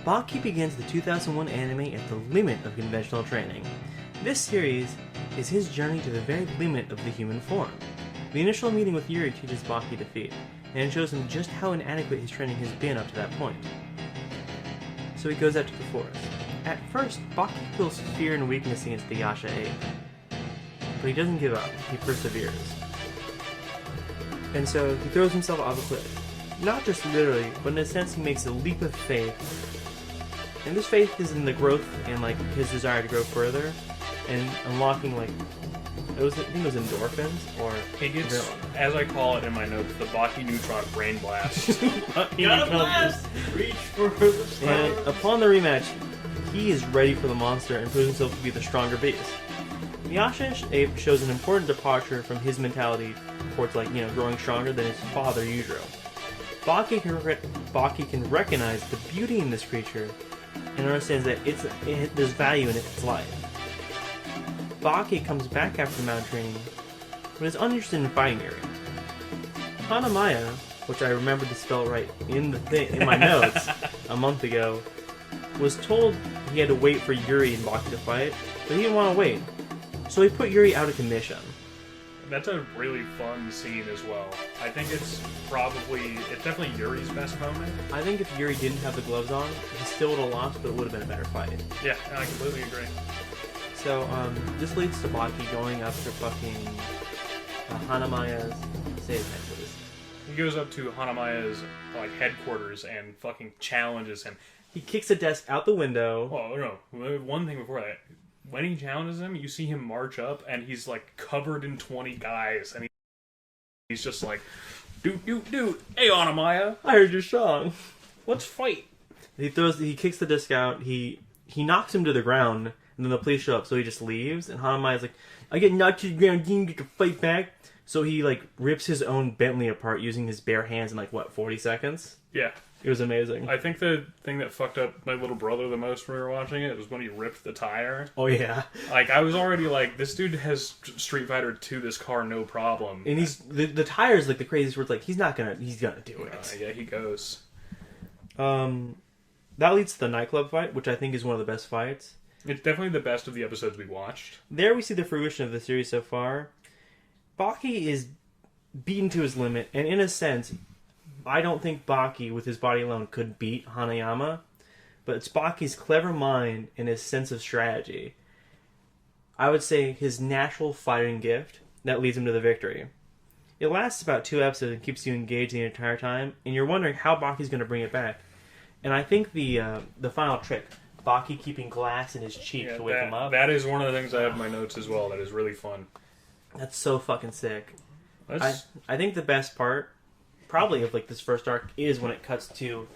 Baki begins the 2001 anime at the limit of conventional training. This series is his journey to the very limit of the human form. The initial meeting with Yuri teaches Baki defeat, and it shows him just how inadequate his training has been up to that point. So he goes out to the forest. At first, Baki feels fear and weakness against the Yasha ape. But he doesn't give up, he perseveres. And so he throws himself off a cliff. Not just literally, but in a sense he makes a leap of faith. And this faith is in the growth and his desire to grow further and unlocking I think it was endorphins or he gets, adrenaline. As I call it in my notes, the Baki Neutron Brain Blast. Gotta blast! Reach for the stars. And upon the rematch, he is ready for the monster and proves himself to be the stronger beast. The Yasha ape shows an important departure from his mentality towards growing stronger than his father Yujiro. Baki can recognize the beauty in this creature and understands that there's value in its life. Baki comes back after mountain training, but is uninterested in fighting Yuri. Hanayama, which I remembered to spell right in my notes a month ago, was told he had to wait for Yuri and Baki to fight, but he didn't want to wait. So he put Yuri out of commission. That's a really fun scene as well. I think it's definitely Yuri's best moment. I think if Yuri didn't have the gloves on, he still would have lost, but it would have been a better fight. Yeah, I completely agree. So, this leads to Baki going up to fucking Hanamaya's... Say his name, please. He goes up to Hanamaya's headquarters and fucking challenges him. He kicks a desk out the window. Oh, no. One thing before that. When he challenges him, you see him march up, and he's, covered in 20 guys, and he's just like, dude, hey, Hanamaya, I heard your song. Let's fight. He kicks the disc out, he knocks him to the ground, and then the police show up, so he just leaves, and Hanamaya's like, I get knocked to the ground, you get to fight back. So he, rips his own Bentley apart using his bare hands in, 40 seconds? Yeah. It was amazing. I think the thing that fucked up my little brother the most when we were watching it was when he ripped the tire. Oh, yeah. I was already this dude has Street Fighter 2 this car, no problem. And the tire's the craziest word, he's gonna do it. Yeah, he goes. That leads to the nightclub fight, which I think is one of the best fights. It's definitely the best of the episodes we watched. There we see the fruition of the series so far. Baki is beaten to his limit, and in a sense, I don't think Baki, with his body alone, could beat Hanayama, but it's Baki's clever mind and his sense of strategy. I would say his natural fighting gift that leads him to the victory. It lasts about 2 episodes and keeps you engaged the entire time, and you're wondering how Baki's going to bring it back. And I think the final trick, Baki keeping glass in his cheek to wake him up. That is one of the things I have in my notes as well that is really fun. That's so fucking sick. I think the best part, probably of this first arc, is when it cuts to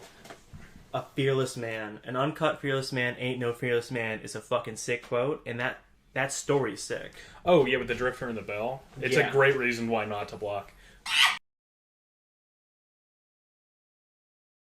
a fearless man. An uncut fearless man ain't no fearless man is a fucking sick quote, and that story's sick. Oh, yeah, with the drifter and the bell. It's a great reason why not to block.